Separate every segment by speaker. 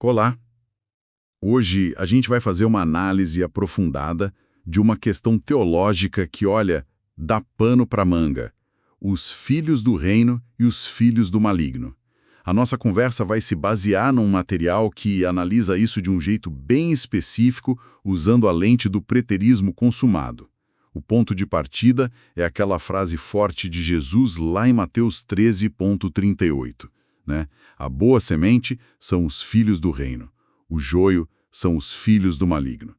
Speaker 1: Olá! Hoje a gente vai fazer uma análise aprofundada de uma questão teológica que, olha, dá pano para manga: os filhos do reino e os filhos do maligno. A nossa conversa vai se basear num material que analisa isso de um jeito bem específico, usando a lente do preterismo consumado. O ponto de partida é aquela frase forte de Jesus lá em Mateus 13,38, né? A boa semente são os filhos do reino, o joio são os filhos do maligno.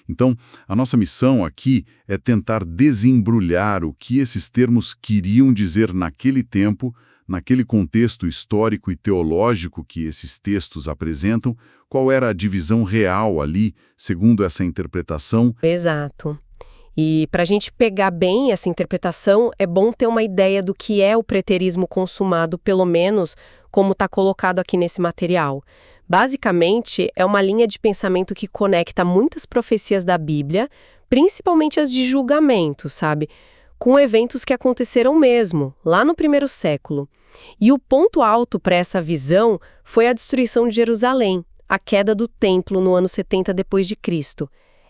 Speaker 1: Então, a nossa missão aqui é tentar desembrulhar o que esses termos queriam dizer naquele tempo, naquele contexto histórico e teológico que esses textos apresentam, qual era a divisão real ali, segundo essa interpretação.
Speaker 2: Exato. E para a gente pegar bem essa interpretação, é bom ter uma ideia do que é o preterismo consumado, pelo menos como está colocado aqui nesse material. Basicamente, é uma linha de pensamento que conecta muitas profecias da Bíblia, principalmente as de julgamento, sabe? Com eventos que aconteceram mesmo, lá no primeiro século. E o ponto alto para essa visão foi a destruição de Jerusalém, a queda do templo no ano 70 depois de Cristo.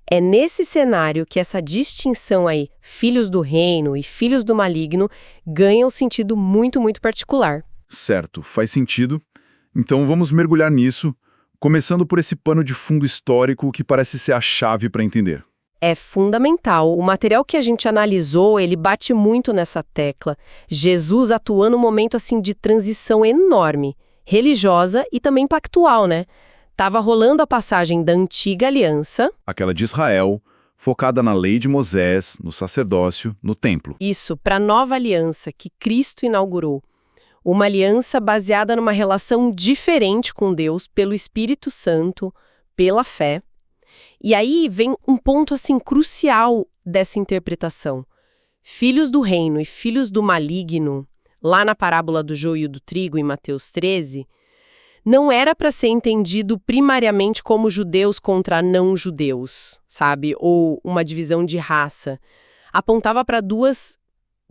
Speaker 2: É nesse cenário que essa distinção aí, filhos do reino e filhos do maligno, ganha um sentido muito, muito particular.
Speaker 1: Certo, faz sentido. Então vamos mergulhar nisso, começando por esse pano de fundo histórico que parece ser a chave para entender.
Speaker 2: É fundamental. O material que a gente analisou, ele bate muito nessa tecla. Jesus atua num momento assim de transição enorme, religiosa e também pactual, né? Tava rolando a passagem da antiga aliança,
Speaker 1: Aquela de Israel, focada na lei de Moisés, no sacerdócio, no templo.
Speaker 2: isso, para a nova aliança que Cristo inaugurou. Uma aliança baseada numa relação diferente com Deus pelo Espírito Santo, pela fé. E aí vem um ponto assim crucial dessa interpretação. Filhos do reino e filhos do maligno, lá na parábola do joio e do trigo em Mateus 13, não era para ser entendido primariamente como judeus contra não-judeus, sabe? Ou uma divisão de raça. Apontava para duas,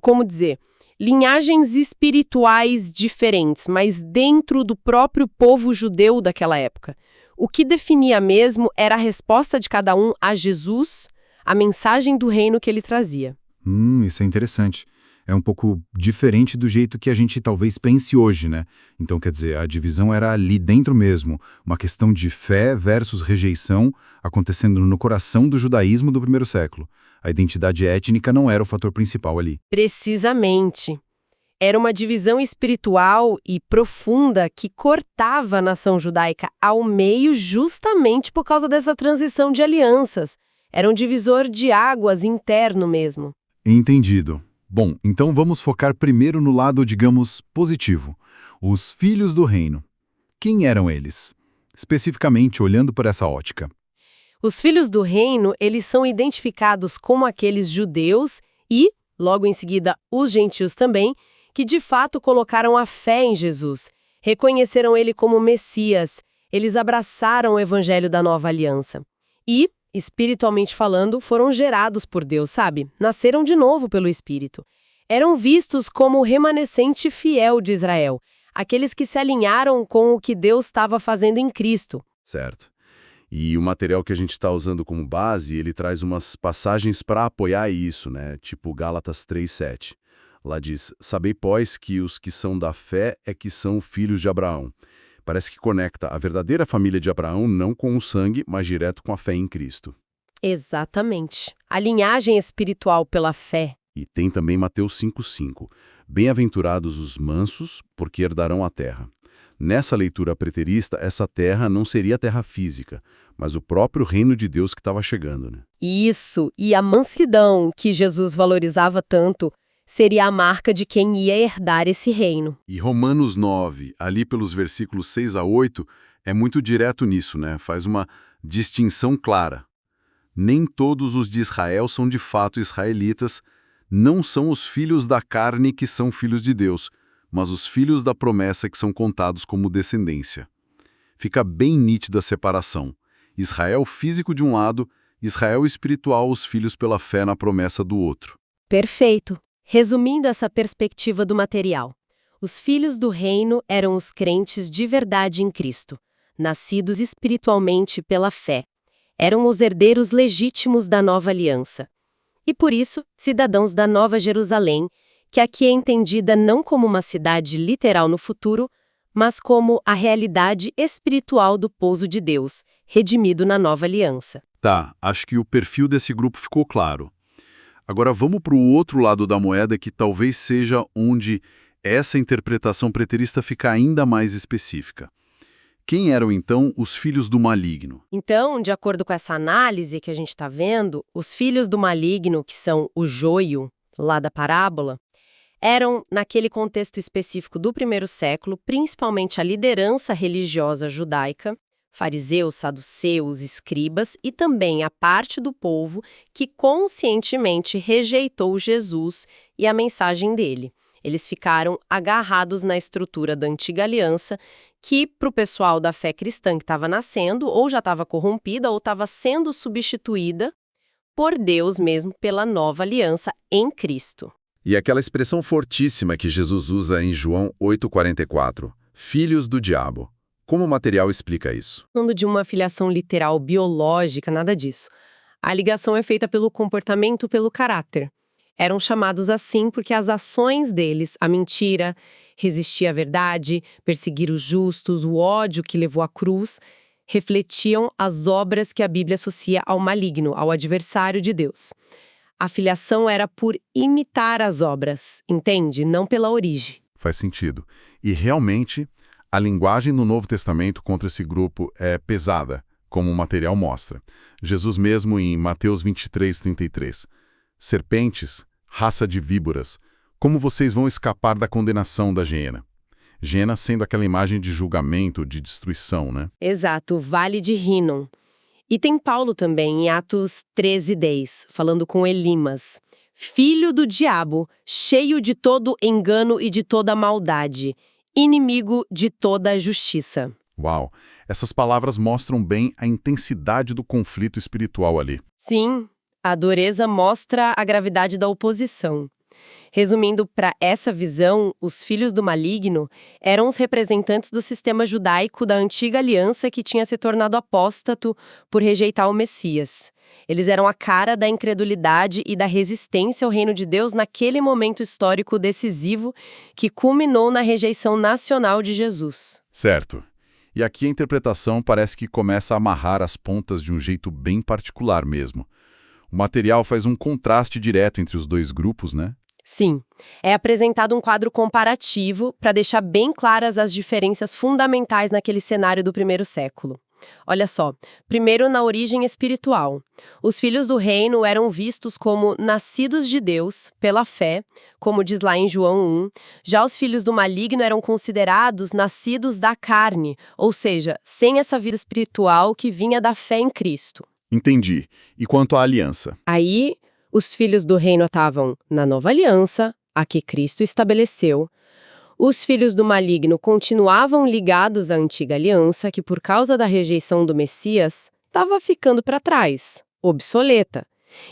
Speaker 2: como dizer, linhagens espirituais diferentes, mas dentro do próprio povo judeu daquela época. O que definia mesmo era a resposta de cada um a Jesus, a mensagem do reino que ele trazia.
Speaker 3: Isso é interessante. É um pouco diferente do jeito que a gente talvez pense hoje, né? Então, quer dizer, a divisão era ali dentro mesmo, uma questão de fé versus rejeição acontecendo no coração do judaísmo do primeiro século. A identidade étnica não era o fator principal ali.
Speaker 2: Precisamente. Era uma divisão espiritual e profunda que cortava a nação judaica ao meio justamente por causa dessa transição de alianças. Era um divisor de águas interno mesmo.
Speaker 3: Entendido. Bom, então vamos focar primeiro no lado, digamos, positivo. Os filhos do reino. Quem eram eles? Especificamente olhando por essa ótica.
Speaker 2: Os filhos do reino, eles são identificados como aqueles judeus e, logo em seguida, os gentios também, que de fato colocaram a fé em Jesus, reconheceram ele como Messias, eles abraçaram o evangelho da nova aliança. E, espiritualmente falando, foram gerados por Deus, sabe? Nasceram de novo pelo Espírito. Eram vistos como o remanescente fiel de Israel, aqueles que se alinharam com o que Deus estava fazendo em Cristo.
Speaker 1: Certo. E o material que a gente está usando como base, ele traz umas passagens para apoiar isso, né? Tipo Gálatas 3,7. Lá diz: "Sabei, pois, que os que são da fé é que são filhos de Abraão." Parece que conecta a verdadeira família de Abraão não com o sangue, mas direto com a fé em Cristo.
Speaker 2: Exatamente. A linhagem espiritual pela fé.
Speaker 1: E tem também Mateus 5,5. "Bem-aventurados os mansos, porque herdarão a terra." Nessa leitura preterista, essa terra não seria a terra física, mas o próprio reino de Deus que estava chegando, né?
Speaker 2: Isso, e a mansidão que Jesus valorizava tanto seria a marca de quem ia herdar esse reino.
Speaker 1: E Romanos 9, ali pelos versículos 6 a 8, é muito direto nisso, né? Faz uma distinção clara. Nem todos os de Israel são de fato israelitas, não são os filhos da carne que são filhos de Deus, mas os filhos da promessa que são contados como descendência. Fica bem nítida a separação. Israel físico de um lado, Israel espiritual, os filhos pela fé na promessa do outro.
Speaker 2: Perfeito. Resumindo essa perspectiva do material, os filhos do reino eram os crentes de verdade em Cristo, nascidos espiritualmente pela fé. Eram os herdeiros legítimos da nova aliança. E por isso, cidadãos da Nova Jerusalém, que aqui é entendida não como uma cidade literal no futuro, mas como a realidade espiritual do povo de Deus, redimido na nova aliança.
Speaker 1: Tá, acho que o perfil desse grupo ficou claro. Agora vamos para o outro lado da moeda, que talvez seja onde essa interpretação preterista fica ainda mais específica. Quem eram, então, os filhos do maligno?
Speaker 2: Então, de acordo com essa análise que a gente está vendo, os filhos do maligno, que são o joio, lá da parábola, eram, naquele contexto específico do primeiro século, principalmente a liderança religiosa judaica, fariseus, saduceus, escribas e também a parte do povo que conscientemente rejeitou Jesus e a mensagem dele. Eles ficaram agarrados na estrutura da antiga aliança, que para o pessoal da fé cristã que estava nascendo, ou já estava corrompida, ou estava sendo substituída por Deus mesmo pela nova aliança em Cristo.
Speaker 1: E aquela expressão fortíssima que Jesus usa em João 8,44, filhos do diabo. Como o material explica isso?
Speaker 2: Falando de uma filiação literal biológica, nada disso. A ligação é feita pelo comportamento, pelo caráter. Eram chamados assim porque as ações deles, a mentira, resistir à verdade, perseguir os justos, o ódio que levou à cruz, refletiam as obras que a Bíblia associa ao maligno, ao adversário de Deus. A filiação era por imitar as obras, entende? Não pela origem.
Speaker 1: Faz sentido. E realmente, a linguagem no Novo Testamento contra esse grupo é pesada, como o material mostra. Jesus mesmo em Mateus 23:33. Serpentes, raça de víboras, como vocês vão escapar da condenação da Geena? Geena sendo aquela imagem de julgamento, de destruição, né?
Speaker 2: Exato, Vale de Hinnom. E tem Paulo também, em Atos 13:10, falando com Elimas. Filho do diabo, cheio de todo engano e de toda maldade, inimigo de toda a justiça.
Speaker 1: Uau! Essas palavras mostram bem a intensidade do conflito espiritual ali.
Speaker 2: Sim, a dureza mostra a gravidade da oposição. Resumindo, para essa visão, os filhos do maligno eram os representantes do sistema judaico da antiga aliança que tinha se tornado apóstato por rejeitar o Messias. Eles eram a cara da incredulidade e da resistência ao reino de Deus naquele momento histórico decisivo que culminou na rejeição nacional de Jesus.
Speaker 1: Certo. E aqui a interpretação parece que começa a amarrar as pontas de um jeito bem particular mesmo. O material faz um contraste direto entre os dois grupos, né?
Speaker 2: Sim, é apresentado um quadro comparativo para deixar bem claras as diferenças fundamentais naquele cenário do primeiro século. Olha só, primeiro na origem espiritual. Os filhos do reino eram vistos como nascidos de Deus, pela fé, como diz lá em João 1. Já os filhos do maligno eram considerados nascidos da carne, ou seja, sem essa vida espiritual que vinha da fé em Cristo.
Speaker 1: Entendi. E quanto à aliança?
Speaker 2: Aí, os filhos do reino estavam na nova aliança, a que Cristo estabeleceu. Os filhos do maligno continuavam ligados à antiga aliança, que por causa da rejeição do Messias, estava ficando para trás, obsoleta.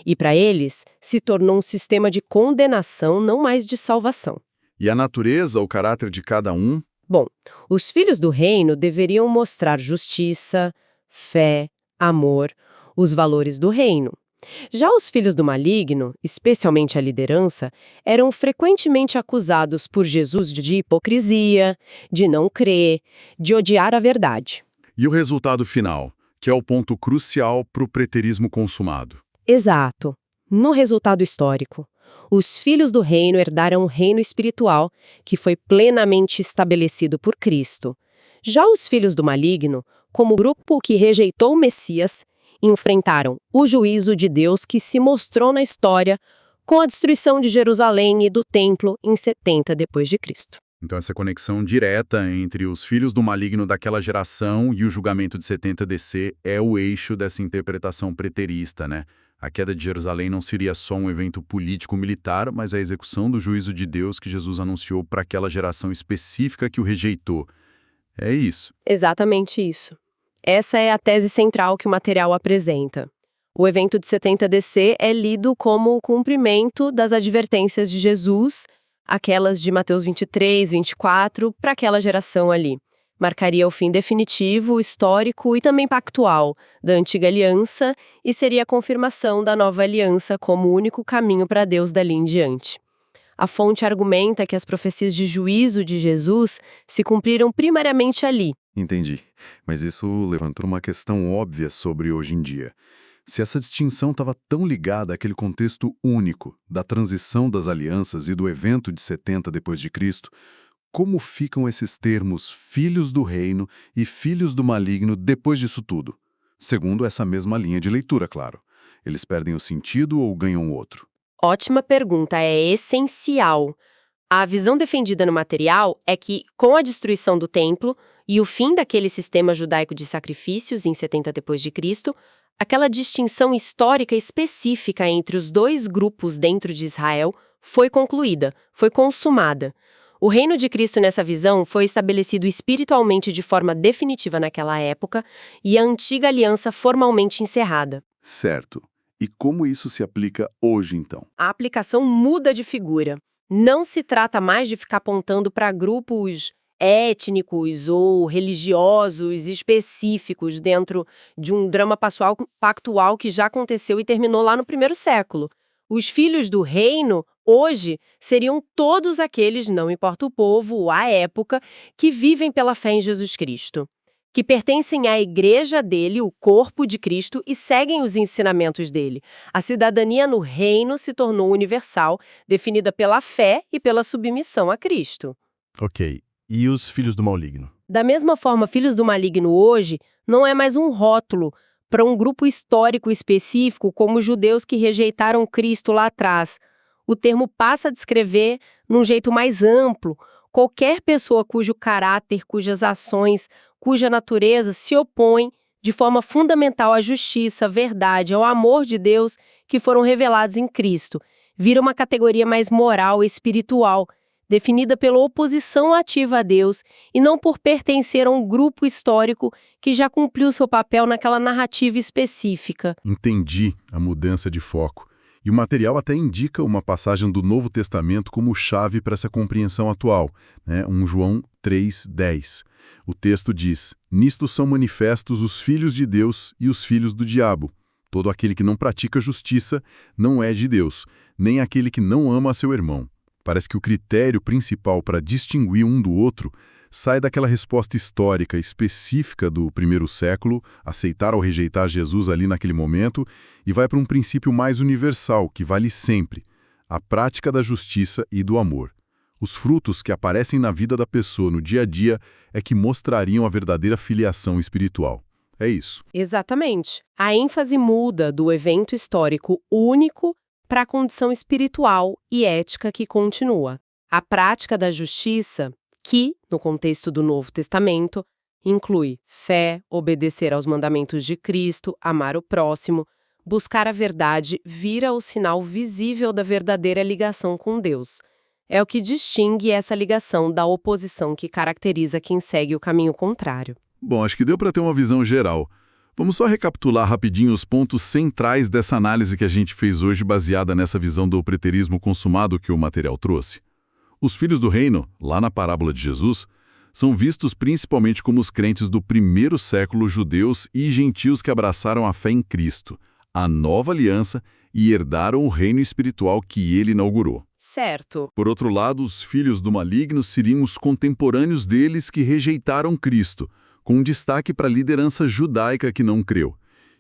Speaker 2: E para eles, se tornou um sistema de condenação, não mais de salvação.
Speaker 1: E a natureza, o caráter de cada um?
Speaker 2: Bom, os filhos do reino deveriam mostrar justiça, fé, amor, os valores do reino. Já os filhos do maligno, especialmente a liderança, eram frequentemente acusados por Jesus de hipocrisia, de não crer, de odiar a verdade.
Speaker 1: E o resultado final, que é o ponto crucial para o preterismo consumado.
Speaker 2: Exato. No resultado histórico, os filhos do reino herdaram um reino espiritual que foi plenamente estabelecido por Cristo. Já os filhos do maligno, como grupo que rejeitou o Messias, enfrentaram o juízo de Deus que se mostrou na história com a destruição de Jerusalém e do templo em 70 depois de Cristo.
Speaker 1: Então essa conexão direta entre os filhos do maligno daquela geração e o julgamento de 70 DC é o eixo dessa interpretação preterista, né? A queda de Jerusalém não seria só um evento político-militar, mas a execução do juízo de Deus que Jesus anunciou para aquela geração específica que o rejeitou. É isso.
Speaker 2: Exatamente isso. Essa é a tese central que o material apresenta. O evento de 70 DC é lido como o cumprimento das advertências de Jesus, aquelas de Mateus 23, 24, para aquela geração ali. Marcaria o fim definitivo, histórico e também pactual da antiga aliança e seria a confirmação da nova aliança como o único caminho para Deus dali em diante. A fonte argumenta que as profecias de juízo de Jesus se cumpriram primariamente ali.
Speaker 1: Entendi. Mas isso levantou uma questão óbvia sobre hoje em dia. Se essa distinção estava tão ligada àquele contexto único da transição das alianças e do evento de 70 depois de Cristo, como ficam esses termos filhos do reino e filhos do maligno depois disso tudo? Segundo essa mesma linha de leitura, claro. Eles perdem o sentido ou ganham outro?
Speaker 2: Ótima pergunta, é essencial. A visão defendida no material é que, com a destruição do templo e o fim daquele sistema judaico de sacrifícios em 70 depois de Cristo, aquela distinção histórica específica entre os dois grupos dentro de Israel foi concluída, foi consumada. O reino de Cristo nessa visão foi estabelecido espiritualmente de forma definitiva naquela época e a antiga aliança formalmente encerrada.
Speaker 1: Certo. E como isso se aplica hoje, então?
Speaker 2: A aplicação muda de figura. Não se trata mais de ficar apontando para grupos étnicos ou religiosos específicos dentro de um drama pactual que já aconteceu e terminou lá no primeiro século. Os filhos do reino, hoje, seriam todos aqueles, não importa o povo ou a época, que vivem pela fé em Jesus Cristo, que pertencem à igreja dele, o corpo de Cristo, e seguem os ensinamentos dele. A cidadania no reino se tornou universal, definida pela fé e pela submissão a Cristo.
Speaker 4: Ok. E os filhos do maligno?
Speaker 2: Da mesma forma, filhos do maligno hoje não é mais um rótulo para um grupo histórico específico como os judeus que rejeitaram Cristo lá atrás. O termo passa a descrever, num jeito mais amplo, qualquer pessoa cujo caráter, cujas ações, cuja natureza se opõe de forma fundamental à justiça, à verdade, ao amor de Deus que foram revelados em Cristo. Vira uma categoria mais moral e espiritual, definida pela oposição ativa a Deus e não por pertencer a um grupo histórico que já cumpriu seu papel naquela narrativa específica.
Speaker 1: Entendi a mudança de foco. E o material até indica uma passagem do Novo Testamento como chave para essa compreensão atual, 1 João 3,10. O texto diz: "Nisto são manifestos os filhos de Deus e os filhos do diabo. Todo aquele que não pratica justiça não é de Deus, nem aquele que não ama a seu irmão." Parece que o critério principal para distinguir um do outro sai daquela resposta histórica específica do primeiro século, aceitar ou rejeitar Jesus ali naquele momento, e vai para um princípio mais universal, que vale sempre, a prática da justiça e do amor. Os frutos que aparecem na vida da pessoa no dia a dia é que mostrariam a verdadeira filiação espiritual. É isso.
Speaker 2: Exatamente. A ênfase muda do evento histórico único para a condição espiritual e ética que continua. A prática da justiça, que, no contexto do Novo Testamento, inclui fé, obedecer aos mandamentos de Cristo, amar o próximo, buscar a verdade, vira o sinal visível da verdadeira ligação com Deus. É o que distingue essa ligação da oposição que caracteriza quem segue o caminho contrário.
Speaker 1: Bom, acho que deu para ter uma visão geral. Vamos só recapitular rapidinho os pontos centrais dessa análise que a gente fez hoje baseada nessa visão do preterismo consumado que o material trouxe. Os filhos do reino, lá na parábola de Jesus, são vistos principalmente como os crentes do primeiro século judeus e gentios que abraçaram a fé em Cristo, a nova aliança e herdaram o reino espiritual que ele inaugurou.
Speaker 2: Certo.
Speaker 1: Por outro lado, os filhos do maligno seriam os contemporâneos deles que rejeitaram Cristo, com um destaque para a liderança judaica que não creu.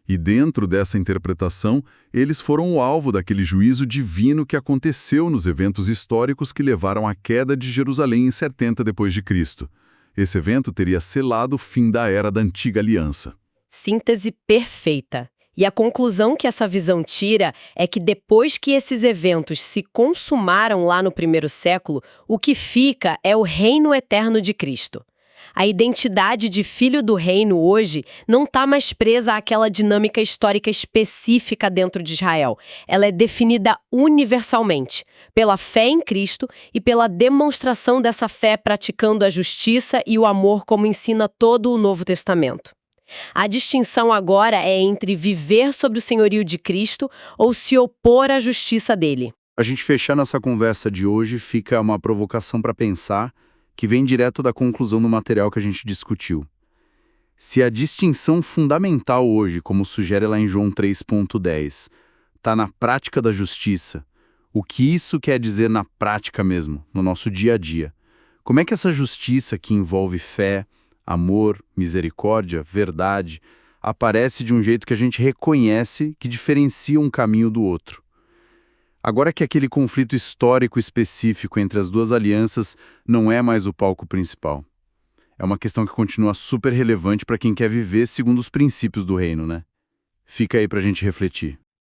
Speaker 1: E dentro dessa interpretação, eles foram o alvo daquele juízo divino que aconteceu nos eventos históricos que levaram à queda de Jerusalém em 70 depois de Cristo. Esse evento teria selado o fim da era da antiga aliança.
Speaker 2: Síntese perfeita. E a conclusão que essa visão tira é que depois que esses eventos se consumaram lá no primeiro século, o que fica é o reino eterno de Cristo. A identidade de filho do reino hoje não está mais presa àquela dinâmica histórica específica dentro de Israel. Ela é definida universalmente, pela fé em Cristo e pela demonstração dessa fé praticando a justiça e o amor como ensina todo o Novo Testamento. A distinção agora é entre viver sob o senhorio de Cristo ou se opor à justiça dele.
Speaker 5: A gente fechar nossa conversa de hoje fica uma provocação para pensar que vem direto da conclusão do material que a gente discutiu. Se a distinção fundamental hoje, como sugere lá em João 3,10, está na prática da justiça, o que isso quer dizer na prática mesmo, no nosso dia a dia? Como é que essa justiça que envolve fé, amor, misericórdia, verdade, aparece de um jeito que a gente reconhece que diferencia um caminho do outro? Agora que aquele conflito histórico específico entre as duas alianças não é mais o palco principal. É uma questão que continua super relevante para quem quer viver segundo os princípios do reino, né? Fica aí para a gente refletir.